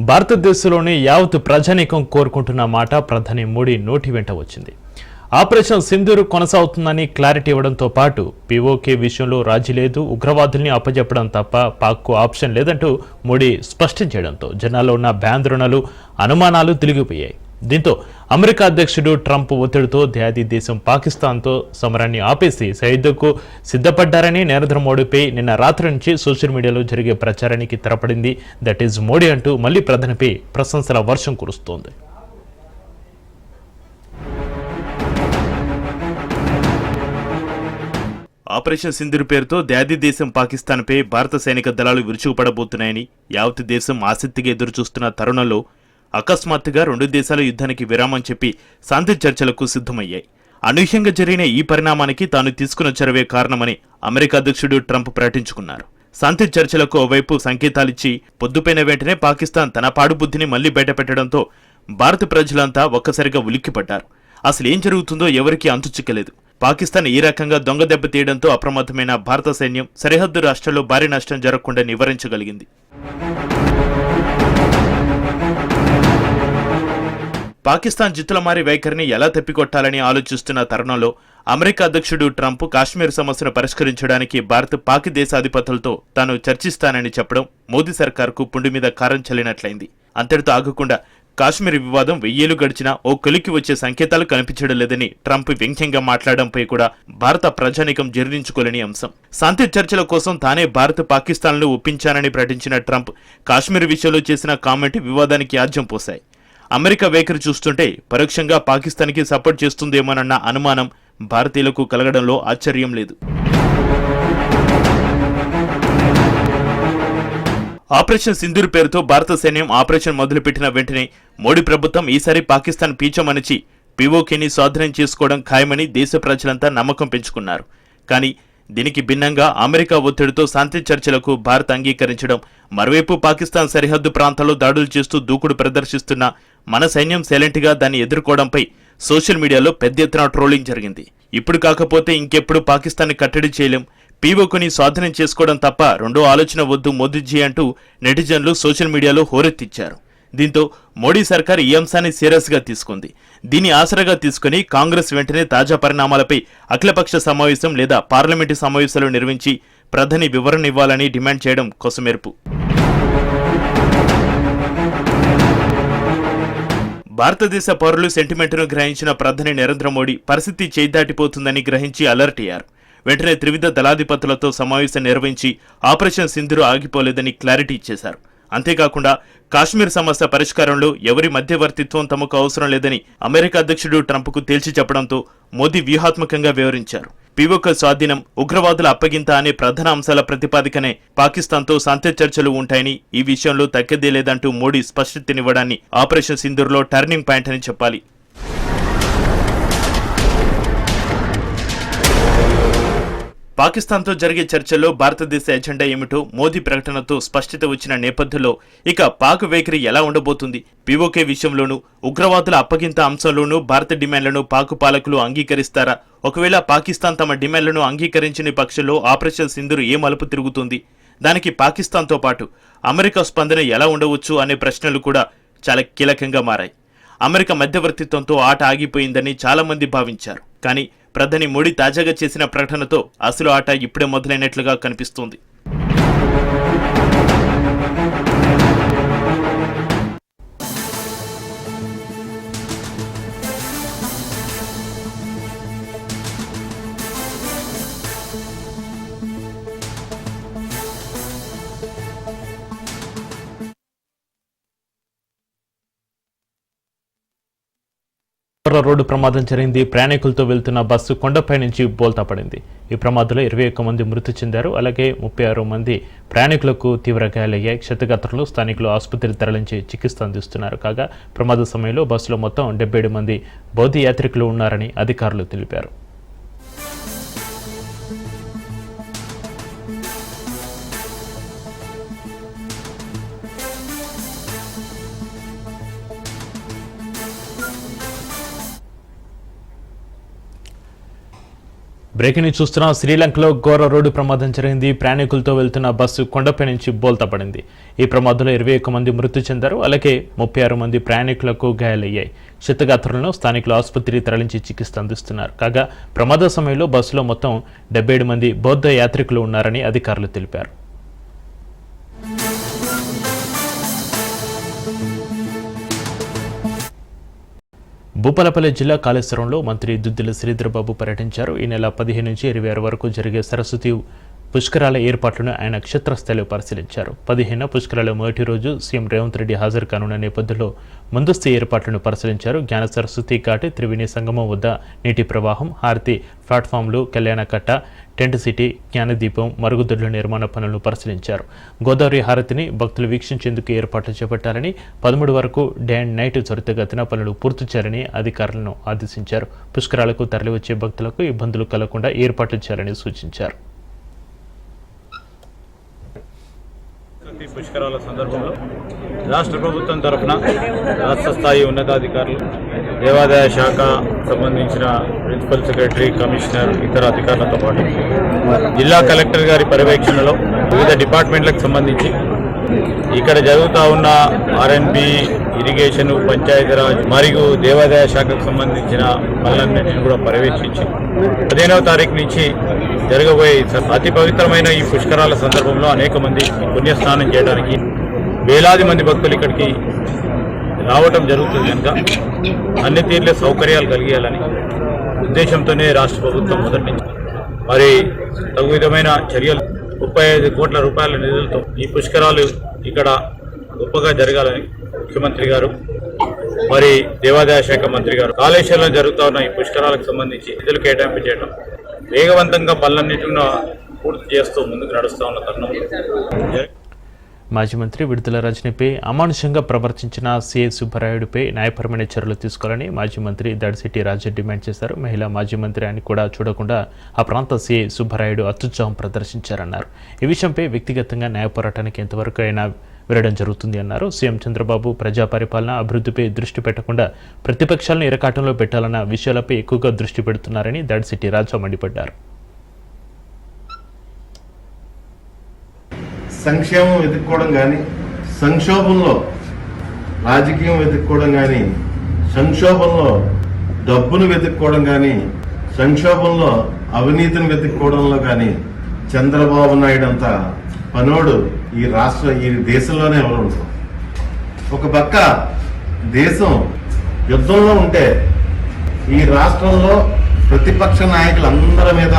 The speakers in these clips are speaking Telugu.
భారతదేశంలోని యావత్ ప్రజానీకం కోరుకుంటున్న మాట ప్రధాని మోడీ నోటి వెంట వచ్చింది. ఆపరేషన్ సింధూర్ కొనసాగుతుందని క్లారిటీ ఇవ్వడంతో పాటు పీఓకే విషయంలో రాజీ లేదు, ఉగ్రవాదుల్ని అప్పజెప్పడం తప్ప పాక్కు ఆప్షన్ లేదంటూ మోడీ స్పష్టం చేయడంతో జనాల్లో ఉన్న భయాందోళనలు, అనుమానాలు తిరిగిపోయాయి. దీంతో అమెరికా అధ్యక్షుడు ట్రంప్ ఒత్తిడితో ధ్యాది దేశం పాకిస్తాన్తో సమరాన్ని ఆపేసి సరిహద్దుకు సిద్ధపడ్డారని నరేంద్ర మోడీపై నిన్న రాత్రి నుంచి సోషల్ మీడియాలో జరిగే ప్రచారానికి తెరపడింది. దట్ ఈజ్ మోడీ అంటూ మళ్లీ ప్రధానిపై ప్రశంసల వర్షం కురుస్తోంది. ఆపరేషన్ సింధూర్ పేరుతో ధ్యాది దేశం పాకిస్తాన్పై భారత సైనిక దళాలు విరుచుకుపడబోతున్నాయని యావత్ దేశం ఆసక్తిగా ఎదురుచూస్తున్న తరుణంలో అకస్మాత్తుగా రెండు దేశాల యుద్ధానికి విరామం చెప్పి శాంతి చర్చలకు సిద్ధమయ్యాయి. అనూహ్యంగా జరిగిన ఈ పరిణామానికి తాను తీసుకున్న చొరవే కారణమని అమెరికా అధ్యక్షుడు ట్రంప్ ప్రకటించుకున్నారు. శాంతి చర్చలకు ఓవైపు సంకేతాలిచ్చి పొద్దుపైన వెంటనే పాకిస్తాన్ తన పాడుబుద్ధిని మళ్లీ బయటపెట్టడంతో భారత ప్రజలంతా ఒక్కసారిగా ఉలిక్కిపడ్డారు. అసలేం జరుగుతుందో ఎవరికీ అంతు చిక్కలేదు. పాకిస్తాన్ ఈ రకంగా దొంగ దెబ్బ తీయడంతో అప్రమత్తమైన భారత సైన్యం సరిహద్దు రాష్ట్రాల్లో భారీ నష్టం జరగకుండా నివారించగలిగింది. పాకిస్తాన్ జిత్తులమారి వైఖరిని ఎలా తప్పికొట్టాలని ఆలోచిస్తున్న తరుణంలో అమెరికా అధ్యక్షుడు ట్రంప్ కాశ్మీర్ సమస్యను పరిష్కరించడానికి భారత్ పాక్ దేశాధిపతులతో తాను చర్చిస్తానని చెప్పడం మోదీ సర్కార్కు పుండు మీద కారం చల్లినట్లయింది. అంతటితో ఆగకుండా కాశ్మీర్ వివాదం 1000 ఏళ్లు గడిచినా ఓ కొలికి వచ్చే సంకేతాలు కనిపించడం లేదని ట్రంప్ వ్యంగ్యంగా మాట్లాడడంపై కూడా భారత ప్రజానీకం జీర్ణించుకోలేని అంశం. శాంతి చర్చల కోసం తానే భారత్ పాకిస్తాన్ను ఒప్పించానని ప్రకటించిన ట్రంప్ కాశ్మీర్ విషయంలో చేసిన కామెంట్ వివాదానికి ఆజ్యం పోశాయి. అమెరికా వైఖరి చూస్తుంటే పరోక్షంగా పాకిస్తాన్కి సపోర్ట్ చేస్తుందేమోనన్న అనుమానం భారతీయులకు కలగడంలో ఆశ్చర్యం లేదు. ఆపరేషన్ సింధూర్ పేరుతో భారత సైన్యం ఆపరేషన్ మొదలుపెట్టిన వెంటనే మోడీ ప్రభుత్వం ఈసారి పాకిస్తాన్ పీచమనిచి పీఓకేని స్వాధీనం చేసుకోవడం ఖాయమని దేశ ప్రజలంతా నమ్మకం పెంచుకున్నారు. కానీ దీనికి భిన్నంగా అమెరికా ఒత్తిడితో శాంతి చర్చలకు భారత్ అంగీకరించడం, మరోవైపు పాకిస్తాన్ సరిహద్దు ప్రాంతాల్లో దాడులు చేస్తూ దూకుడు ప్రదర్శిస్తున్న మన సైన్యం సైలెంట్గా దాన్ని ఎదుర్కోవడంపై సోషల్ మీడియాలో పెద్ద ఎత్తున ట్రోలింగ్ జరిగింది. ఇప్పుడు కాకపోతే ఇంకెప్పుడు పాకిస్తాన్ని కట్టడి చేయలేం, పీఓకేని స్వాధీనం చేసుకోవడం తప్ప రెండో ఆలోచన వద్దు మోదీజీ అంటూ నెటిజన్లు సోషల్ మీడియాలో హోరెత్తిచ్చారు. దీంతో మోడీ సర్కార్ ఈ అంశాన్ని సీరియస్ గా తీసుకుంది. దీన్ని ఆసరాగా తీసుకుని కాంగ్రెస్ వెంటనే తాజా పరిణామాలపై అఖిలపక్ష సమావేశం లేదా పార్లమెంటు సమావేశాలు నిర్వహించి ప్రధాని వివరణ ఇవ్వాలని డిమాండ్ చేయడం కొసమెరుపు. భారతదేశ పౌరులు సెంటిమెంట్ను గ్రహించిన ప్రధాని నరేంద్ర మోడీ పరిస్థితి చేయిదాటిపోతుందని గ్రహించి అలర్ట్ అయ్యారు. వెంటనే త్రివిధ దళాధిపతులతో సమావేశం నిర్వహించి ఆపరేషన్ సింధూర్ ఆగిపోలేదని క్లారిటీ ఇచ్చేశారు. అంతేకాకుండా కాశ్మీర్ సమస్య పరిష్కారంలో ఎవరి మధ్యవర్తిత్వం తమకు అవసరం లేదని అమెరికా అధ్యక్షుడు ట్రంప్కు తేల్చి చెప్పడంతో మోదీ వ్యూహాత్మకంగా వివరించారు. పీఓకే స్వాధీనం, ఉగ్రవాదుల అప్పగింత అనే ప్రధాన అంశాల ప్రతిపాదికనే పాకిస్తాన్తో శాంతి చర్చలు ఉంటాయని, ఈ విషయంలో తగ్గేదే లేదంటూ మోడీ స్పష్టతనివ్వడాన్ని ఆపరేషన్ సింధూర్లో టర్నింగ్ పాయింట్ అని చెప్పాలి. పాకిస్తాన్తో జరిగే చర్చల్లో భారతదేశ ఎజెండా ఏమిటో మోదీ ప్రకటనతో స్పష్టత వచ్చిన నేపథ్యంలో ఇక పాక్ వైఖరి ఎలా ఉండబోతుంది? పీఓకే విషయంలోనూ ఉగ్రవాదుల అప్పగింత అంశంలోనూ భారత డిమాండ్లను పాక్ పాలకులు అంగీకరిస్తారా? ఒకవేళ పాకిస్తాన్ తమ డిమాండ్లను అంగీకరించిన పక్షంలో ఆపరేషన్ సింధూర్ ఏ మలుపు తిరుగుతుంది? దానికి పాకిస్తాన్తో పాటు అమెరికా స్పందన ఎలా ఉండవచ్చు అనే ప్రశ్నలు కూడా చాలా కీలకంగా మారాయి. అమెరికా మధ్యవర్తిత్వంతో ఆట ఆగిపోయిందని చాలా మంది భావించారు. కానీ ప్రధాని మోడీ తాజాగా చేసిన ప్రకటనతో అసలు ఆట ఇప్పుడే మొదలైనట్లుగా కనిపిస్తోంది. రోడ్డు ప్రమాదం జరిగింది. ప్రయాణికులతో వెళ్తున్న బస్సు కొండపై నుంచి బోల్తా పడింది. ఈ ప్రమాదంలో 21 మంది మృతి చెందారు. అలాగే 36 మంది ప్రయాణికులకు తీవ్ర గాయాలయ్యాయి. క్షతగాత్రులు స్థానికులు ఆసుపత్రికి తరలించి చికిత్స అందిస్తున్నారు. కాగా ప్రమాద సమయంలో బస్సులో మొత్తం 77 మంది బౌద్ధ యాత్రికులు ఉన్నారని అధికారులు తెలిపారు. బ్రేకింగ్ న్యూస్ చూస్తున్నాం. శ్రీలంకలో ఘోర రోడ్డు ప్రమాదం జరిగింది. ప్రయాణికులతో వెళ్తున్న బస్సు కొండపై నుంచి బోల్తా పడింది. ఈ ప్రమాదంలో 21 మంది మృతి చెందారు. అలాగే 36 మంది ప్రయాణికులకు గాయాలయ్యాయి. క్షతగాత్రులను స్థానికులు ఆసుపత్రికి తరలించి చికిత్స అందిస్తున్నారు. కాగా ప్రమాద సమయంలో బస్సులో మొత్తం 77 మంది బౌద్ధ యాత్రికులు ఉన్నారని అధికారులు తెలిపారు. భూపాలపల్లి జిల్లా కాళేశ్వరంలో మంత్రి దుద్దిల శ్రీధర్బాబు పర్యటించారు. ఈ నెల 15 నుంచి 26 వరకు జరిగే సరస్వతి పుష్కరాల ఏర్పాట్లను ఆయన క్షేత్రస్థాయిలో పరిశీలించారు. 15 పుష్కరాల మొదటి రోజు సీఎం రేవంత్ రెడ్డి హాజరు కానున్న నేపథ్యంలో ముందస్తు ఏర్పాట్లను పరిశీలించారు. జ్ఞాన సరస్వతి ఘాట్, త్రివేణి సంగమం వద్ద నీటి ప్రవాహం, హారతి ప్లాట్ఫామ్లు, కళ్యాణకట్ట, టెంట్ సిటీ, జ్ఞానదీపం, మరుగుదొడ్ల నిర్మాణ పనులను పరిశీలించారు. గోదావరి హారతిని భక్తులు వీక్షించేందుకు ఏర్పాట్లు చేపట్టాలని, 13 వరకు డే అండ్ నైట్ త్వరితగతిన పనులు పూర్తి చేయాలని అధికారులను ఆదేశించారు. పుష్కరాలకు తరలివచ్చే భక్తులకు ఇబ్బందులు కలగకుండా ఏర్పాట్లు చేయాలని సూచించారు. పుష్కరాల సందర్భంలో రాష్ట్ర ప్రభుత్వం తరఫున రాష్ట్ర స్థాయి ఉన్నతాధికారులు, దేవాదాయ శాఖ సంబంధించిన ప్రిన్సిపల్ సెక్రటరీ, కమిషనర్, ఇతర అధికారులతో పాటు జిల్లా కలెక్టర్ గారి పర్యవేక్షణలో వివిధ డిపార్ట్మెంట్లకు సంబంధించి ఇక్కడ జరుగుతూ ఉన్న ఆర్ఎన్బి, ఇరిగేషన్, పంచాయతీరాజ్ మరియు దేవాదాయ శాఖకు సంబంధించిన పనులన్నింటినీ కూడా పర్యవేక్షించి 15వ తారీఖు నుంచి జరగబోయే అతి పవిత్రమైన ఈ పుష్కరాల సందర్భంలో అనేక మంది పుణ్యస్నానం చేయడానికి వేలాది మంది భక్తులు ఇక్కడికి రావటం జరుగుతుంది కనుక అన్ని తీర్ల సౌకర్యాలు కలిగేయాలని ఉద్దేశంతోనే రాష్ట్ర ప్రభుత్వం మొదటి నుంచి మరి తగు విధమైన చర్యలు 35 కోట్ల రూపాయల నిధులతో ఈ పుష్కరాలు ఇక్కడ గొప్పగా జరగాలని ముఖ్యమంత్రి గారు మరి దేవాదాయ శాఖ మంత్రి గారు కాళేశ్వరంలో జరుగుతూ ఉన్న ఈ పుష్కరాలకు సంబంధించి నిధులు కేటాయింపు చేయడం, వేగవంతంగా పనులన్నింటినీ పూర్తి చేస్తూ ముందుకు నడుస్తూ ఉన్న తరుణంలో మాజీ మంత్రి విడుదల రజనీపై అమానుషంగా ప్రవర్తించిన సిఐ సుబ్బరాయుడుపై న్యాయపరమైన చర్యలు తీసుకోవాలని మాజీ మంత్రి దడిశెట్టి రాజా డిమాండ్ చేశారు. మహిళా మాజీ మంత్రి అని కూడా చూడకుండా ఆ ప్రాంత సిఐ సుబ్బరాయుడు అత్యుత్సాహం ప్రదర్శించారన్నారు. ఈ విషయంపై వ్యక్తిగతంగా న్యాయ పోరాటానికి ఎంతవరకు అయినా వెళ్ళడం జరుగుతుంది అన్నారు. సీఎం చంద్రబాబు ప్రజా పరిపాలన, అభివృద్ధిపై దృష్టి పెట్టకుండా ప్రతిపక్షాలను ఇరకాటంలో పెట్టాలన్న విషయాలపై ఎక్కువగా దృష్టి పెడుతున్నారని దడిశెట్టి రాజా మండిపడ్డారు. సంక్షేమం వెతుక్కోవడం కానీ, సంక్షోభంలో రాజకీయం వెతుక్కోవడం కానీ, సంక్షోభంలో డబ్బును వెతుక్కోవడం కానీ, సంక్షోభంలో అవినీతిని వెతుక్కోవడంలో కానీ చంద్రబాబు నాయుడు అంత పనోడు ఈ దేశంలోనే ఎవరు ఉంటారు. ఒక పక్క దేశం యుద్ధంలో ఉంటే ఈ రాష్ట్రంలో ప్రతిపక్ష నాయకులందరి మీద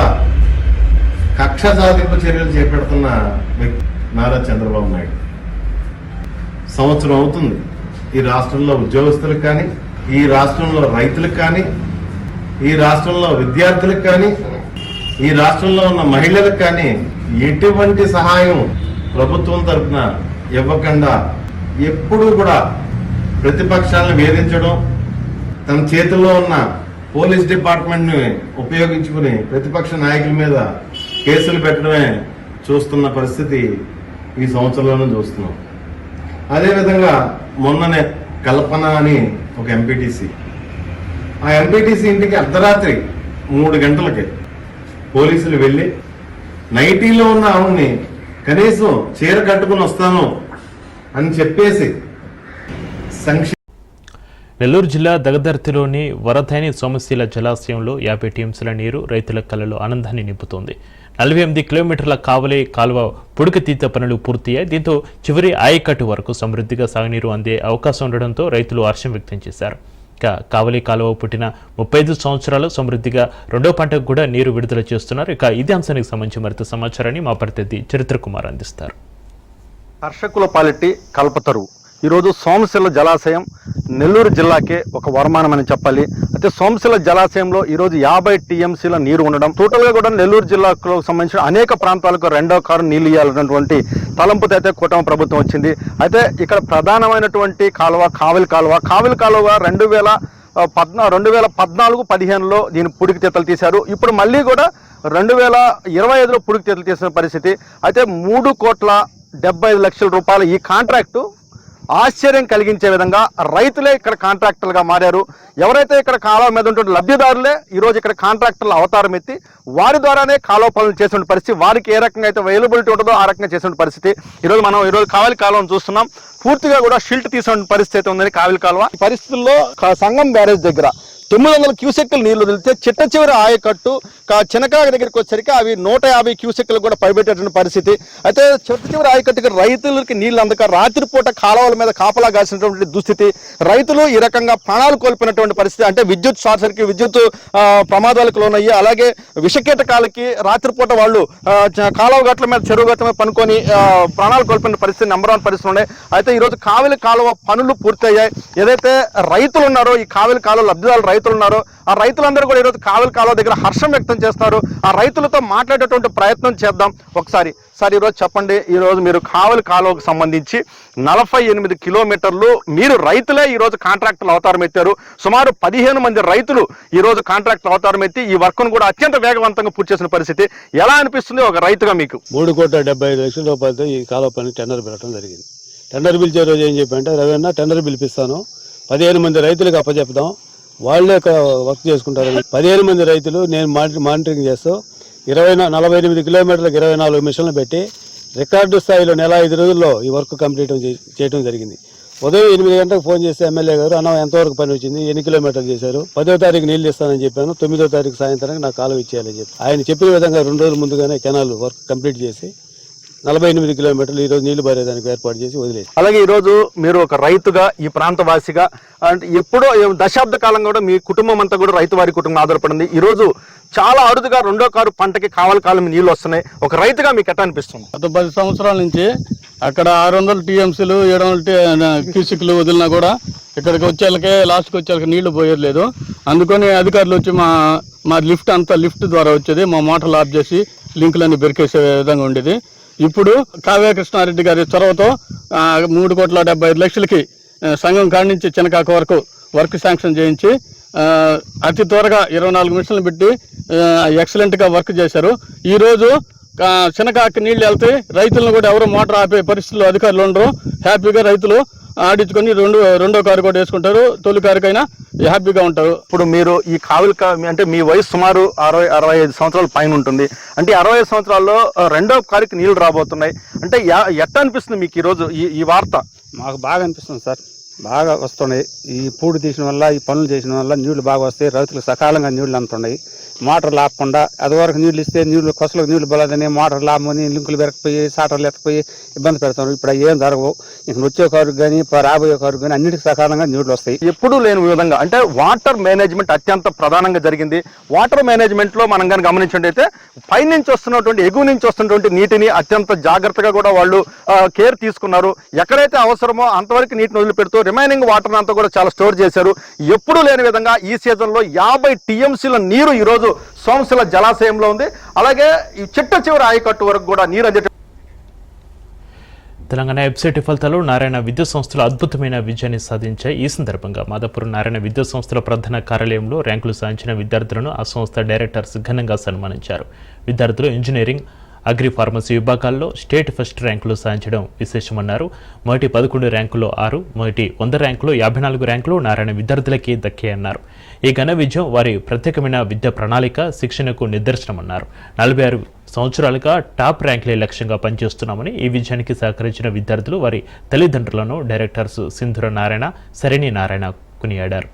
కక్ష సాధింపు చర్యలు చేపడుతున్న వ్యక్తి నారా చంద్రబాబు నాయుడు. సంవత్సరం అవుతుంది ఈ రాష్ట్రంలో ఉద్యోగస్తులకు కానీ, ఈ రాష్ట్రంలో రైతులకు కానీ, ఈ రాష్ట్రంలో విద్యార్థులకు కానీ, ఈ రాష్ట్రంలో ఉన్న మహిళలకు కానీ ఎటువంటి సహాయం ప్రభుత్వం తరఫున ఇవ్వకుండా ఎప్పుడూ కూడా ప్రతిపక్షాలను వేధించడం, తన చేతుల్లో ఉన్న పోలీస్ డిపార్ట్మెంట్ని ఉపయోగించుకుని ప్రతిపక్ష నాయకుల మీద కేసులు పెట్టడమే చూస్తున్న పరిస్థితి ఈ సంవత్సరంలోనూ చూస్తున్నాం. అదేవిధంగా మొన్ననే కల్పన అని ఒక ఎంపీటీసీ, ఆ ఎంపీటీసీ ఇంటికి అర్ధరాత్రి 3 గంటలకి పోలీసులు వెళ్ళి నైటీలో ఉన్న ఆవిడ్ని కనీసం చీర కట్టుకుని వస్తాను అని చెప్పేసి నెల్లూరు జిల్లా దగదర్తిలోని వరథైని సోమశీల జలాశయంలో 50 టీఎంసీల నీరు రైతుల కళ్ళలో ఆనందాన్ని నింపుతోంది. 48 కిలోమీటర్ల కావలి కాలువ పుడకతీత పనులు పూర్తయ్యాయి. దీంతో చివరి ఆయకట్టు వరకు సమృద్ధిగా సాగునీరు అందే అవకాశం ఉండడంతో రైతులు హర్షం వ్యక్తం చేశారు. ఇక కావలి కాలువ పుట్టిన 35 సంవత్సరాలు సమృద్ధిగా 2వ పంటకు కూడా నీరు విడుదల చేస్తున్నారు. ఇక ఇదే అంశానికి సంబంధించి మరింత సమాచారాన్ని మా ప్రతినిధి చరిత్ర కుమార్ అందిస్తారు. హర్షకుల పాలిటి కల్పతరు ఈరోజు సోమశిల జలాశయం నెల్లూరు జిల్లాకే ఒక వరమానం అని చెప్పాలి. అయితే సోమశిల జలాశయంలో ఈరోజు 50 టీఎంసీల నీరు ఉండడం, టోటల్గా కూడా నెల్లూరు జిల్లాకు సంబంధించిన అనేక ప్రాంతాలకు 2వ కారు నీళ్లు ఇవ్వాలన్నటువంటి తలంపుతో అయితే కూటమి ప్రభుత్వం వచ్చింది. అయితే ఇక్కడ ప్రధానమైనటువంటి కాలువ కావలి కాలువ 2014-15లో దీని పుడికితీతలు తీశారు. ఇప్పుడు మళ్ళీ కూడా 2025లో పుడికితీతలు తీసిన పరిస్థితి. అయితే 3,75,00,000 రూపాయల ఈ కాంట్రాక్టు ఆశ్చర్యం కలిగించే విధంగా రైతులే ఇక్కడ కాంట్రాక్టర్లుగా మారారు. ఎవరైతే ఇక్కడ కాలువ మీద ఉంటున్న లబ్ధిదారులే ఈరోజు ఇక్కడ కాంట్రాక్టర్లు అవతారం ఎత్తి వారి ద్వారానే కాలువ పనులు చేసిన పరిస్థితి, వారికి ఏ రకంగా అయితే అవైలబిలిటీ ఉంటుందో ఆ రకంగా చేసిన పరిస్థితి. ఈరోజు కావలి కాలువను చూస్తున్నాం, పూర్తిగా కూడా షిల్ట్ తీసిన పరిస్థితి ఉందని కావలి కాలువ. ఈ పరిస్థితుల్లో సంగం బ్యారేజ్ దగ్గర 900 క్యూసెక్ల నీళ్లు వదిలితే చిట్ట చివరి ఆయకట్టు చినకాక దగ్గరికి వచ్చేసరికి అవి 150 క్యూసెక్లు కూడా పైబెట్టేటువంటి పరిస్థితి. అయితే చిట్ట చివరి ఆయకట్టుకి రైతులకి నీళ్లు అందక రాత్రిపూట కాలువల మీద కాపలా కాసినటువంటి దుస్థితి, రైతులు ఈ రకంగా ప్రాణాలు కోల్పోయినటువంటి పరిస్థితి. అంటే విద్యుత్ షార్ట్ సర్క్యూట్, విద్యుత్ ప్రమాదాలకు లోనయ్యి, అలాగే విషకీటకాలకి రాత్రిపూట వాళ్ళు కాలువ గట్ల మీద, చెరువు గట్ల మీద పనుకొని ప్రాణాలు కోల్పోయిన పరిస్థితి నెంబర్ 1 పరిస్థితులు ఉన్నాయి. అయితే ఈరోజు కావలి కాలువ పనులు పూర్తయ్యాయి. ఏదైతే రైతులు ఉన్నారో, ఈ కావలి కాలువ లబ్ధిదారులు రైతులు ఉన్నారో, ఆ రైతులందరూ కూడా ఈరోజు కావలి కాలువ దగ్గర హర్షం వ్యక్తం చేస్తున్నారు. ఆ రైతులతో మాట్లాడేటువంటి ప్రయత్నం చేద్దాం ఒకసారి. సార్, ఈరోజు చెప్పండి, ఈరోజు మీరు కావలి కాలువకు సంబంధించి 48 కిలోమీటర్లు మీరు రైతులే ఈరోజు కాంట్రాక్టర్లు అవతారం ఎత్తారు. సుమారు 15 మంది రైతులు ఈరోజు కాంట్రాక్టర్లు అవతారం ఎత్తి ఈ వర్క్ను కూడా అత్యంత వేగవంతంగా పూర్తి చేసిన పరిస్థితి. ఎలా అనిపిస్తుంది ఒక రైతుగా మీకు? 3,75,00,000 రూపాయలతో ఈ కాలువ పని టెండర్ పిలవడం జరిగింది. టెండర్ పిలిచే రోజు ఏం చెప్పంటే, రవీణ టెండర్ పిలిపిస్తాను, 15 మంది రైతులకు అప్పచెప్దాం, వాళ్ళే వర్క్ చేసుకుంటారు. 15 మంది రైతులు నేను మానిటరింగ్ చేస్తూ 48 కిలోమీటర్లకు 24 మిషన్లు పెట్టి రికార్డు స్థాయిలో నెల 5 రోజుల్లో ఈ వర్క్ కంప్లీట్ చేయడం జరిగింది. ఉదయం 8 గంటలకు ఫోన్ చేస్తే ఎమ్మెల్యే గారు, అన్న ఎంతవరకు పని వచ్చింది, ఎన్ని కిలోమీటర్లు చేశారు, 10వ తారీఖు నీళ్ళు ఇస్తానని చెప్పాను, 9వ తారీఖు సాయంత్రానికి నాకు కాలువ ఇచ్చేయాలని చెప్పి ఆయన చెప్పిన విధంగా 2 రోజుల ముందుగానే కెనాల్ వర్క్ కంప్లీట్ చేసి 48 కిలోమీటర్లు ఈరోజు నీళ్లు బారేదానికి ఏర్పాటు చేసి వదిలేసి. అలాగే ఈరోజు మీరు ఒక రైతుగా, ఈ ప్రాంతవాసిగా, అంటే ఎప్పుడో దశాబ్ద కాలంగా కూడా మీ కుటుంబం అంతా కూడా రైతు వారి కుటుంబం ఆధారపడింది. ఈరోజు చాలా అరుదుగా 2వ కారు పంటకి కావలి కాలం నీళ్ళు వస్తున్నాయి. ఒక రైతుగా మీకు ఎట్లా అనిపిస్తుంది? గత 10 సంవత్సరాల నుంచి అక్కడ 600 టీఎంసీలు 700 క్యూసిక్లు వదిలినా కూడా ఇక్కడికి వచ్చేళ్ళకే లాస్ట్కి వచ్చేళ్ళకి నీళ్లు పోయలేదు. అందుకని అధికారులు వచ్చి మా లిఫ్ట్ అంతా లిఫ్ట్ ద్వారా వచ్చేది, మా మోటార్లు ఆఫ్ చేసి లింకులన్నీ బెరికేసే విధంగా ఉండేది. ఇప్పుడు కావ్య కృష్ణారెడ్డి గారి చొరవతో 3,75,00,000కి సంఘం కాడి నుంచి చినకాక వరకు వర్క్ శాంక్షన్ చేయించి అతి త్వరగా 24 మిషన్లు పెట్టి ఎక్సలెంట్గా వర్క్ చేశారు. ఈరోజు చినకాకి నీళ్లు వెళ్తే రైతులను కూడా ఎవరు మోటార్ ఆపే పరిస్థితుల్లో అధికారులు ఉండరు. హ్యాపీగా రైతులు ఆడించుకొని రెండో కారు కూడా వేసుకుంటారు, తొలి కారుకైనా హ్యాపీగా ఉంటారు. ఇప్పుడు మీరు ఈ కావలి అంటే మీ వయసు సుమారు 60-65 సంవత్సరాల పైన ఉంటుంది. అంటే 65 సంవత్సరాల్లో 2వ కారుకి నీళ్లు రాబోతున్నాయి. అంటే ఎట్లా అనిపిస్తుంది మీకు ఈరోజు ఈ వార్త? మాకు బాగా అనిపిస్తుంది సార్, బాగా వస్తున్నాయి. ఈ పూడి తీసిన వల్ల, ఈ పనులు చేసిన వల్ల నీళ్లు బాగా వస్తాయి, రైతులకు సకాలంగా నీళ్లు అందుతున్నాయి. మోటార్లు ఆపకుండా అదివరకు నీళ్ళు ఇస్తే నీళ్లు కొసలకు నీళ్లు బలదని మోటార్లు ఆపని లింకులు పెరకపోయి సాటర్లు ఎత్తపోయి ఇబ్బంది పెడతారు. ఇప్పుడు ఏం జరగవు. ఇంక వచ్చే కారు కానీ రాబోయే కారు కానీ అన్నిటికీ సకాలంగా నీళ్లు వస్తాయి. ఎప్పుడూ లేని విధంగా అంటే వాటర్ మేనేజ్మెంట్ అత్యంత ప్రధానంగా జరిగింది. వాటర్ మేనేజ్మెంట్ లో మనం కానీ గమనించినట్టయితే పైనుంచి వస్తున్నటువంటి, ఎగువ నుంచి వస్తున్నటువంటి నీటిని అత్యంత జాగ్రత్తగా కూడా వాళ్ళు కేర్ తీసుకున్నారు. ఎక్కడైతే అవసరమో అంతవరకు నీటిని వదిలిపెడుతూ రిమైనింగ్ వాటర్ అంతా కూడా చాలా స్టోర్ చేశారు. ఎప్పుడూ లేని విధంగా ఈ సీజన్ లో 50 టీఎంసీల నీరు ఈరోజు సోమశిల జలాశయంలో ఉంది. అలాగే ఈ చిట్ట చివరి ఆయకట్టు వరకు కూడా నీరు అందే. తెలంగాణ వెబ్సైట్ ఫలితాలు నారాయణ విద్యుత్ సంస్థలు అద్భుతమైన విజయాన్ని సాధించాయి. ఈ సందర్భంగా మాదాపూర్ నారాయణ విద్యుత్ సంస్థల ప్రధాన కార్యాలయంలో ర్యాంకులు సాధించిన విద్యార్థులను ఆ సంస్థ డైరెక్టర్స్ ఘనంగా సన్మానించారు. విద్యార్థులు ఇంజనీరింగ్, అగ్రి ఫార్మసీ విభాగాల్లో స్టేట్ ఫస్ట్ ర్యాంకులు సాధించడం విశేషమన్నారు. మొదటి 11 ర్యాంకులో 6, మొదటి 100 ర్యాంకులో 54 ర్యాంకులు నారాయణ విద్యార్థులకి దక్కాయన్నారు. ఈ ఘన విజయం వారి ప్రత్యేకమైన విద్యా ప్రణాళిక, శిక్షణకు నిదర్శనమన్నారు. 46 సంవత్సరాలుగా టాప్ ర్యాంకులే లక్ష్యంగా పనిచేస్తున్నామని, ఈ విజయానికి సహకరించిన విద్యార్థులు, వారి తల్లిదండ్రులను డైరెక్టర్స్ సింధూర నారాయణ, సరణి నారాయణ కొనియాడారు.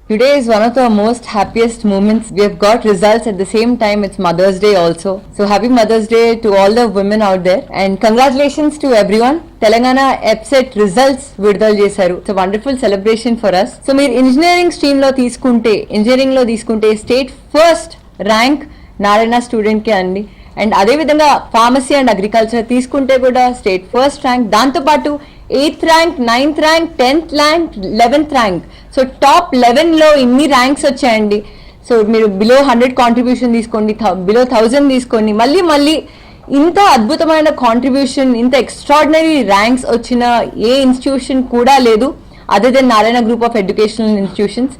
Today is one of the most happiest moments. We have got results at the same time. It's Mother's Day also. So happy Mother's Day to all the women out there. And congratulations to everyone. Telangana EBSET results vidal chesaru. It's a wonderful celebration for us. So meer engineering stream lo తీసుకుంటే state first rank Narayana student ke andi. And అదే విధంగా ఫార్మసీ అండ్ అగ్రికల్చర్ తీసుకుంటే కూడా స్టేట్ ఫస్ట్ ర్యాంక్, దాంతోపాటు 8th rank, 9th rank, 10th rank, 11th rank. So top 11లో ఇన్ని ర్యాంక్స్ వచ్చాయండి. సో మీరు బిలో 100 కాంట్రిబ్యూషన్ తీసుకోండి, బిలో 1000 తీసుకోండి, మళ్ళీ ఇంత అద్భుతమైన కాంట్రిబ్యూషన్, ఇంత ఎక్స్ట్రాడినరీ ర్యాంక్స్ వచ్చిన ఏ ఇన్స్టిట్యూషన్ కూడా లేదు. other than Narayana Group of Educational Institutions.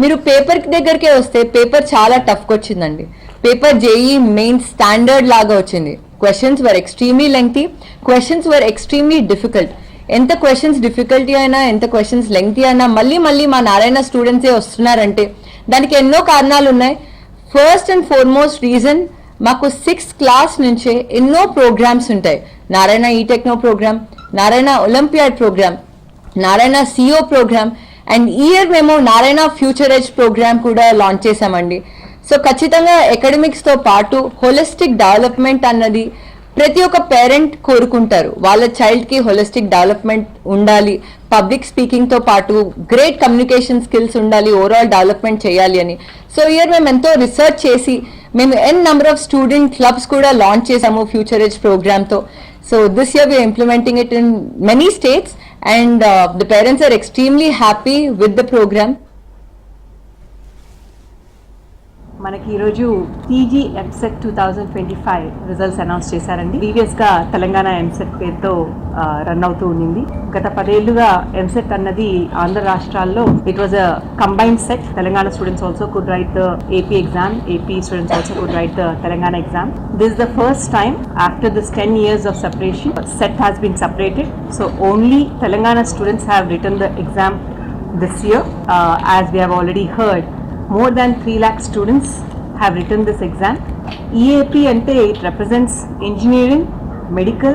మీరు పేపర్ దగ్గరికే వస్తే పేపర్ చాలా టఫ్గా వచ్చిందండి. పేపర్ జేఈ మెయిన్ స్టాండర్డ్ లాగా వచ్చింది. Questions were extremely lengthy, questions were extremely difficult. ఎంత క్వశ్చన్స్ డిఫికల్టీ అయినా, ఎంత క్వశ్చన్స్ లెంగ్తీ అయినా మళ్ళీ మా నారాయణ స్టూడెంట్సే వస్తున్నారంటే దానికి ఎన్నో కారణాలు ఉన్నాయి. ఫస్ట్ అండ్ ఫార్మోస్ట్ రీజన్, మాకు 6th క్లాస్ నుంచే ఎన్నో ప్రోగ్రామ్స్ ఉంటాయి. Narayana e techno program, Narayana Olympiad program, Narayana CO program, and ఈ ఇయర్ మేము నారాయణ ఫ్యూచర్ ఎడ్జ్ ప్రోగ్రామ్ కూడా లాంచ్ చేశామండి. సో ఖచ్చితంగా అకాడమిక్స్తో పాటు హోలిస్టిక్ డెవలప్మెంట్ అన్నది ప్రతి ఒక్క పేరెంట్ కోరుకుంటారు. వాళ్ళ చైల్డ్కి హోలిస్టిక్ డెవలప్మెంట్ ఉండాలి, పబ్లిక్ స్పీకింగ్తో పాటు గ్రేట్ కమ్యూనికేషన్ స్కిల్స్ ఉండాలి, ఓవరాల్ డెవలప్మెంట్ చేయాలి అని. సో ఇయర్ మేము ఎంతో రీసెర్చ్ చేసి మేము నెంబర్ ఆఫ్ స్టూడెంట్ క్లబ్స్ కూడా లాంచ్ చేసాము ఫ్యూచర్ ఎడ్జ్ ప్రోగ్రామ్తో. So this year we are implementing it in many states and the parents are extremely happy with the program. మనకి ఈరోజు టీజీ ఎంసెట్ 2025 రిజల్ట్స్ అనౌన్స్ చేశారండి. ప్రీవియస్గా తెలంగాణ ఎంసెట్ పేరుతో రన్ అవుతూ ఉండింది. గత 10 ఏళ్లుగా ఎంసెట్ అన్నది ఆంధ్ర రాష్ట్రాల్లో it was a combined set. Telangana students also could right the AP exam, AP students also could right the Telangana exam. This is the first time after this 10 years of separation, set has been separated. So only Telangana students have written the exam this year. As we have already heard, more than 3 lakh students have written this exam. EAP ante it represents engineering, medical,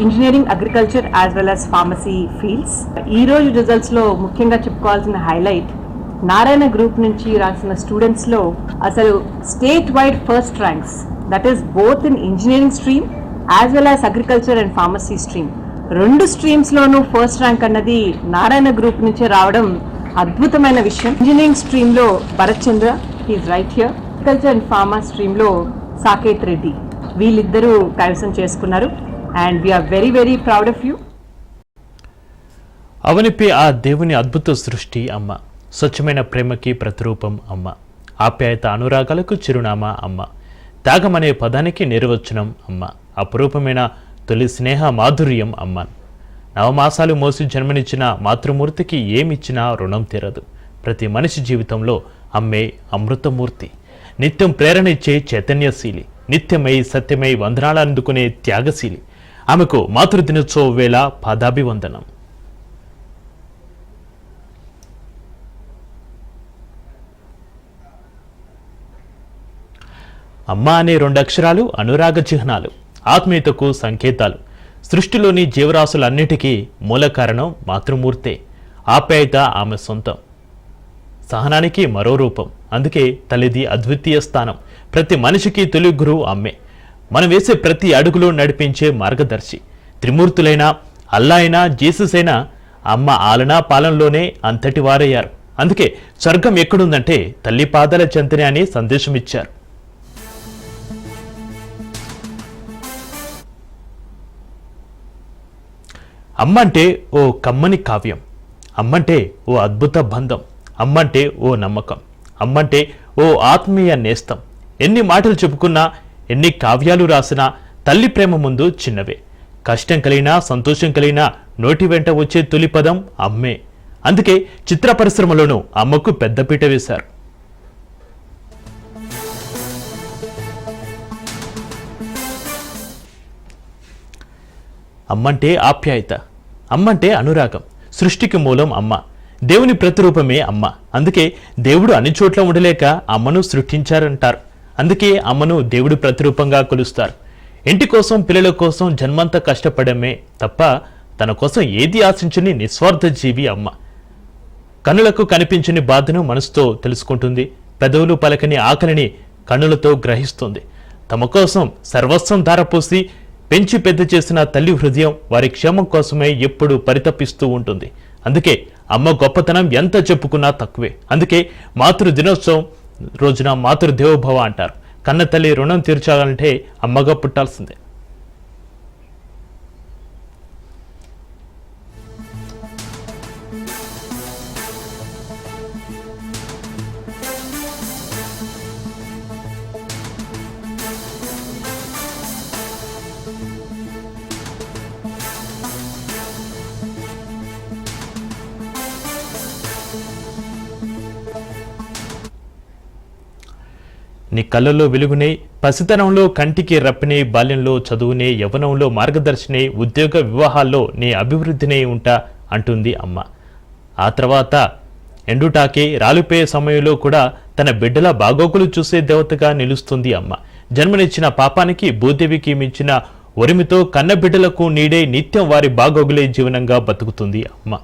engineering, agriculture as well as pharmacy fields. ఈ రోజు రిజల్ట్స్ లో ముఖ్యంగా చెప్పుకోవాల్సిన హైలైట్, నారాయణ గ్రూప్ నుంచి రాసిన స్టూడెంట్స్ లో అసలు state wide first ranks, that is both in engineering stream as well as agriculture and pharmacy stream. 2 streams లోనూ ఫస్ట్ ర్యాంక్ అన్నది నారాయణ గ్రూప్ నుంచే రావడం అద్భుతమైన విషయం. ఇంజనీరింగ్ స్ట్రీమ్ లో Bharat Chandra, he's right here. Agriculture and pharma stream లో సాకేత్ రెడ్డి, వీళ్ళిద్దరూ కైవసం చేసుకున్నారు. And we are very very proud of you. అవనిపై ఆ దేవుని అద్భుత సృష్టి అమ్మ, స్వచ్ఛమైన ప్రేమకి ప్రతిరూపం అమ్మ, ఆప్యాయత అనురాగాలకు చిరునామా అమ్మ, త్యాగమనే పదానికి నిర్వచనం అమ్మ, అపురూపమైన తొలి స్నేహ మాధుర్యం అమ్మ. నవమాసాలు మోసి జన్మనిచ్చిన మాతృమూర్తికి ఏమిచ్చినా రుణం తీరదు. ప్రతి మనిషి జీవితంలో అమ్మే అమృతమూర్తి, నిత్యం ప్రేరణ ఇచ్చే చైతన్యశీలి, నిత్యమై సత్యమై వందనాలు అందుకునే త్యాగశీలి. ఆమెకు మాతృదినోత్సవ వేళ పాదాభివందనం. అమ్మ అనే 2 అక్షరాలు అనురాగ చిహ్నాలు, ఆత్మీయతకు సంకేతాలు. సృష్టిలోని జీవరాశులన్నిటికీ మూల కారణం మాతృమూర్తే. ఆప్యాయత ఆమె సొంతం, సహనానికి మరో రూపం. అందుకే తల్లిది అద్వితీయ స్థానం. ప్రతి మనిషికి తొలి గురువు అమ్మే. మనం వేసే ప్రతి అడుగులో నడిపించే మార్గదర్శి. త్రిమూర్తులైనా, అల్లా అయినా, జీసస్ అయినా అమ్మ ఆలనా పాలనలోనే అంతటి వారయ్యారు. అందుకే స్వర్గం ఎక్కడుందంటే తల్లి పాదాల చెంతనే అని సందేశం ఇచ్చారు. అమ్మంటే ఓ కమ్మని కావ్యం, అమ్మంటే ఓ అద్భుత బంధం, అమ్మంటే ఓ నమ్మకం, అమ్మంటే ఓ ఆత్మీయ నేస్తం. ఎన్ని మాటలు చెప్పుకున్నా, ఎన్ని కావ్యాలు రాసినా తల్లి ప్రేమ ముందు చిన్నవే. కష్టం కలిగినా, సంతోషం కలిగినా నోటి వెంట వచ్చే తొలి పదం అమ్మే. అందుకే చిత్ర పరిశ్రమలోనూ అమ్మకు పెద్దపీట వేశారు. అమ్మంటే ఆప్యాయత, అమ్మంటే అనురాగం. సృష్టికి మూలం అమ్మ, దేవుని ప్రతిరూపమే అమ్మ. అందుకే దేవుడు అన్ని చోట్ల ఉండలేక అమ్మను సృష్టించారంటారు. అందుకే అమ్మను దేవుడి ప్రతిరూపంగా కొలుస్తారు. ఇంటి కోసం, పిల్లల కోసం జన్మంతా కష్టపడమే తప్ప తన కోసం ఏది ఆశించని నిస్వార్థ జీవి అమ్మ. కన్నులకు కనిపించని బాధను మనసుతో తెలుసుకుంటుంది. పెదవులు పలకని ఆకలిని కన్నులతో గ్రహిస్తుంది. తమ కోసం సర్వస్వం ధారపోసి పెంచి పెద్ద చేసిన తల్లి హృదయం వారి క్షేమం కోసమే ఎప్పుడూ పరితపిస్తూ ఉంటుంది. అందుకే అమ్మ గొప్పతనం ఎంత చెప్పుకున్నా తక్కువే. అందుకే మాతృ దినోత్సవం రోజున మాతృదేవోభవ అంటారు. కన్న తల్లి రుణం తీర్చాలంటే అమ్మగా పుట్టాల్సిందే. నీ కళ్ళల్లో వెలుగునే, పసితనంలో కంటికి రప్పినే, బాల్యంలో చదువునే, యవ్వనంలో మార్గదర్శినే, ఉద్యోగ వివాహాల్లో నీ అభివృద్ధినే ఉంటా అంటుంది అమ్మ. ఆ తర్వాత ఎండుటాకే రాలిపోయే సమయంలో కూడా తన బిడ్డల బాగోగులు చూసే దేవతగా నిలుస్తుంది అమ్మ. జన్మనిచ్చిన పాపానికి భూదేవికి మించిన ఒరిమితో కన్నబిడ్డలకు నీడే నిత్యం వారి బాగోగులే జీవనంగా బతుకుతుంది అమ్మ.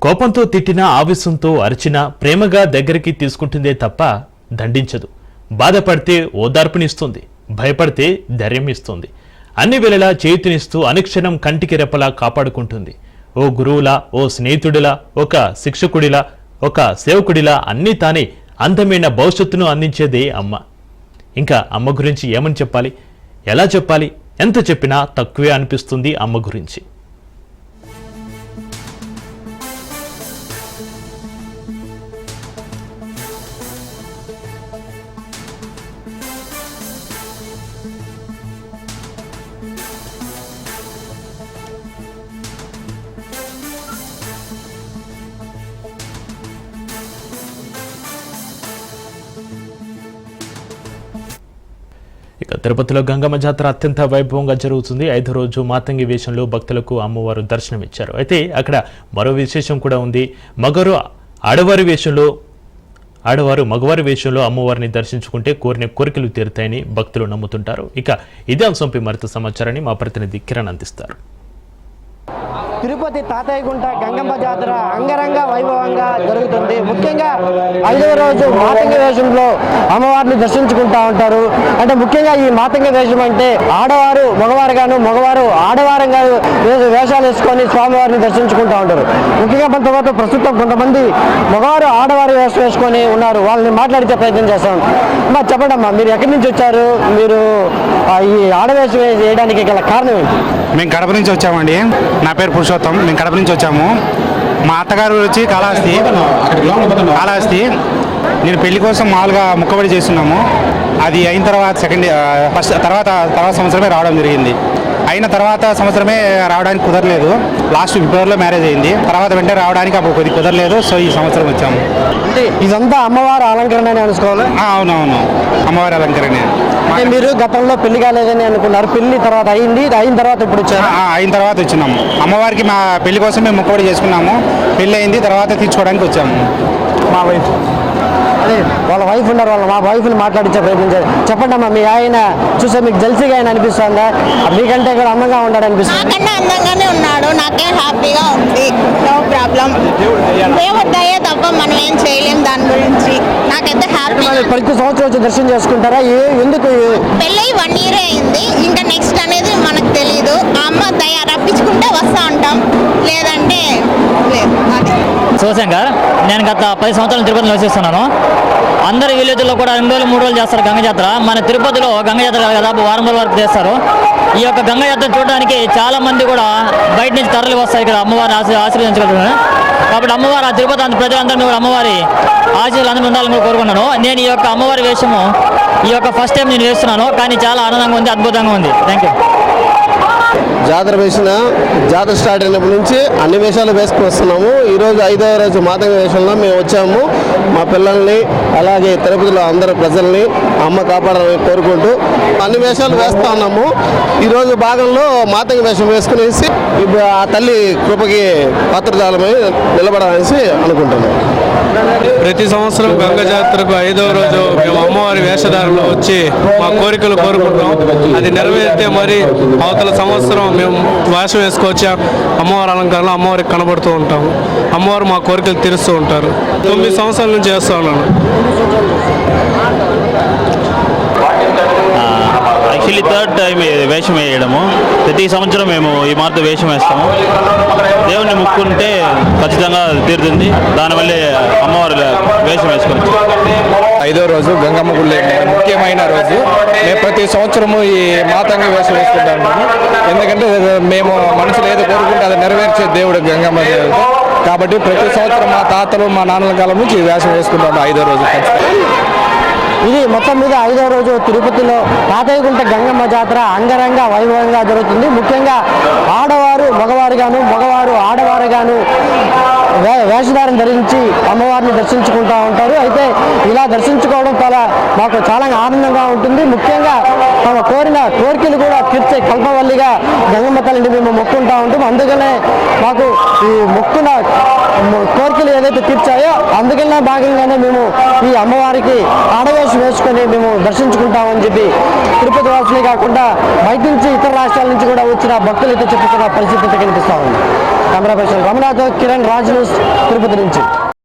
కోపంతో తిట్టినా, ఆవేశంతో అరిచినా ప్రేమగా దగ్గరికి తీసుకుంటుందే తప్ప దండించదు. బాధపడితే ఓదార్పునిస్తుంది, భయపడితే ధైర్యం ఇస్తుంది. అన్ని వేళలా చేతినిస్తూ అనుక్షణం కంటికి రెప్పలా కాపాడుకుంటుంది. ఓ గురువులా, ఓ స్నేహితుడిలా, ఒక శిక్షకుడిలా, ఒక సేవకుడిలా అన్నీ తానే అందమైన భవిష్యత్తును అందించేదే అమ్మ. ఇంకా అమ్మ గురించి ఏమని చెప్పాలి, ఎలా చెప్పాలి, ఎంత చెప్పినా తక్కువే అనిపిస్తుంది అమ్మ గురించి. ఇక తిరుపతిలో గంగమ్మ జాతర అత్యంత వైభవంగా జరుగుతుంది. 5వ రోజు మాతంగి వేషంలో భక్తులకు అమ్మవారు దర్శనమిచ్చారు. అయితే అక్కడ మరో విశేషం కూడా ఉంది. ఆడవారు మగవారి వేషంలో అమ్మవారిని దర్శించుకుంటే కోరిన కోరికలు తీరుతాయని భక్తులు నమ్ముతుంటారు. ఇక ఇదే అంశంపై మరింత సమాచారాన్ని మా ప్రతినిధి కిరణ్ అందిస్తారు. తిరుపతి తాతయ్యగుంట గంగమ్మ జాతర అంగరంగ వైభవంగా జరుగుతుంది. ముఖ్యంగా 5వ రోజు మాతంగి వేషంలో అమ్మవారిని దర్శించుకుంటా ఉంటారు. అంటే ముఖ్యంగా ఈ మాతంగి వేషం అంటే ఆడవారు మగవారుగాను, మగవారు ఆడవారంగా వేషాలు వేసుకొని స్వామివారిని దర్శించుకుంటా ఉంటారు. ముఖ్యంగా మనతో ప్రస్తుతం కొంతమంది మగవారు ఆడవారి వేషం వేసుకొని ఉన్నారు. వాళ్ళని మాట్లాడించే ప్రయత్నం చేస్తాం. అమ్మా చెప్పండి అమ్మా, మీరు ఎక్కడి నుంచి వచ్చారు? మీరు ఈ ఆడవేషం వేయడానికి గల కారణం ఏంటి? మేము కడప నుంచి వచ్చామండి. నా పేరు పురుషోత్తం. మేము కడప నుంచి వచ్చాము. మా అత్తగారు వచ్చి కాళహస్తి. నేను పెళ్లి కోసం మామూలుగా మొక్కబడి చేస్తున్నాము. అది అయిన తర్వాత తర్వాత సంవత్సరమే రావడం జరిగింది. అయిన తర్వాత సంవత్సరమే రావడానికి కుదరలేదు. లాస్ట్ ఫిబ్రవరిలో మ్యారేజ్ అయింది. తర్వాత వెంటనే రావడానికి అప్పుడు కొద్దిగా కుదరలేదు. సో ఈ సంవత్సరం వచ్చాము. అంటే ఇదంతా అమ్మవారి అలంకరణ అనుకోవాలి? అవునవును, అమ్మవారి అలంకరణ. అంటే మీరు గతంలో పెళ్లి కాలేదని అనుకున్నారు, పెళ్లి తర్వాత అయింది, అయిన తర్వాత ఇప్పుడు వచ్చారు? అయిన తర్వాత వచ్చినాము. అమ్మవారికి మా పెళ్లి కోసం మేము మొక్కబడి చేసుకున్నాము. పెళ్లి అయింది, తర్వాత తీర్చుకోవడానికి వచ్చాము. మా వైఫ్ అదే వాళ్ళ వైఫ్ ఉన్నారు, మా వైఫ్ని మాట్లాడించే ప్రయత్నించారు. చెప్పండి అమ్మా, మీ ఆయన చూసే మీకు జల్సీగా ఆయన అనిపిస్తుందా? మీకంటే కూడా అందంగా ఉన్నాడు అనిపిస్తుంది? నాకన్నా అందంగానే ఉన్నాడు. నాకే హ్యాపీగా ఉంది. No problem. దేవుడి దయ తప్ప మనం ఏం చేయలేం దాని గురించి. నాకైతే హ్యాపీ. ప్రతి సంవత్సరం వచ్చి దర్శనం చేసుకుంటారా? ఎందుకు? పెళ్ళి 1 year అయింది. ఇంకా నెక్స్ట్ అనేది మనకు తెలియదు. ఆ అమ్మ దయ రప్పించుకుంటే వస్తా ఉంటాం, లేదంటే లేదు. శివశంకర్, నేను గత 10 సంవత్సరాలు తిరుపతిలో నివసిస్తున్నాను. అందరి విలేజ్లో కూడా 2 రోజులు 3 రోజులు చేస్తారు గంగ జాతర. మన తిరుపతిలో గంగ జాతర దాదాపు 1 వారం రోజుల వరకు చేస్తారు. ఈ యొక్క గంగ జాతర చూడడానికి చాలా మంది కూడా బయట నుంచి తరలి వస్తారు ఇక్కడ అమ్మవారిని ఆశీర్వదించగలుగుతారు. కాబట్టి అమ్మవారు ఆ తిరుపతి ప్రజలందరినీ కూడా అమ్మవారి ఆశీర్వాదాలు అందరూ ఉండాలని కోరుకున్నాను. నేను ఈ యొక్క అమ్మవారి వేషము ఈ యొక్క ఫస్ట్ టైం నేను వేస్తున్నాను, కానీ చాలా ఆనందంగా ఉంది, అద్భుతంగా ఉంది. Thank you. జాతర స్టార్ట్ అయినప్పటి నుంచి అన్ని వేషాలు వేసుకుని వస్తున్నాము. ఈరోజు 5వ రోజు మాతంగి వేషంలో మేము వచ్చాము. మా పిల్లల్ని అలాగే తిరుపతిలో అందరు ప్రజల్ని అమ్మ కాపాడాలని కోరుకుంటూ అన్ని వేషాలు వేస్తా ఉన్నాము. ఈరోజు భాగంలో మాతంగి వేషం వేసుకునేసి ఆ తల్లి కృపకి పాత్రదాలమై నిలబడాలనేసి అనుకుంటున్నాము. ప్రతి సంవత్సరం గంగ జాతరకు 5వ రోజు మేము అమ్మవారి వేషధారంలో వచ్చి మా కోరికలు కోరుకుంటాం. అది నెరవేరితే మరి అవతల సంవత్సరం మేము వేషం వేసుకొచ్చి అమ్మవారి అలంకరణలో అమ్మవారికి కనబడుతూ ఉంటాము. అమ్మవారు మా కోరికలు తీరుస్తూ ఉంటారు. 9 సంవత్సరాల నుంచి చేస్తూ ఉన్నాను. యాక్చువల్లీ 3rd టైం వేషం వేయడము. ప్రతి సంవత్సరం మేము ఈ మార్గం వేషం వేస్తాము. దేవుణ్ణి ముక్కుంటే ఖచ్చితంగా తీరుతుంది. దానివల్లే అమ్మవారి వేషం వేసుకోవచ్చు. 5వ రోజు గంగమ్మ గుడి ముఖ్యమైన రోజు. మేము ప్రతి సంవత్సరము ఈ మాతంగి వేషం వేసుకుంటాము. ఎందుకంటే మేము మనసులో ఏదో కోరుకుంటే అది నెరవేర్చే దేవుడు గంగమ్మ దేవుడు. కాబట్టి ప్రతి సంవత్సరం మా తాతలు మా నాన్నల కాలం నుంచి ఈ వేషం వేసుకుంటాము 5వ రోజు. ఇది మొత్తం మీద 5వ రోజు తిరుపతిలో తాతయ్యగుంట గంగమ్మ జాతర అంగరంగ వైభవంగా జరుగుతుంది. ముఖ్యంగా ఆడవారు మగవారు ఆడవారుగాను వేషధారం ధరించి అమ్మవారిని దర్శించుకుంటూ ఉంటారు. అయితే ఇలా దర్శించుకోవడం మాకు చాలా ఆనందంగా ఉంటుంది. ముఖ్యంగా తమ కోరిన కోరికలు కూడా తీర్చే కల్పవల్లిగా గంగమ్మ తల్లిని మేము మొక్కుంటూ ఉంటాం. అందుకనే మాకు ఈ మొక్కున కోరికలు ఏదైతే తీర్చాయో అందుకనే భాగంగానే మేము ఈ అమ్మవారికి ఆడవేషం వేసుకొని మేము దర్శించుకుంటామని చెప్పి తిరుపతి వాసులే కాకుండా బయట నుంచి ఇతర రాష్ట్రాల నుంచి కూడా వచ్చిన భక్తులు అయితే చెప్పుకున్న పరిస్థితి కనిపిస్తా ఉంది. కెమెరా పర్సన్ రమణాతో కిరణ్ రాజ్ న్యూస్ తిరుపతి నుంచి.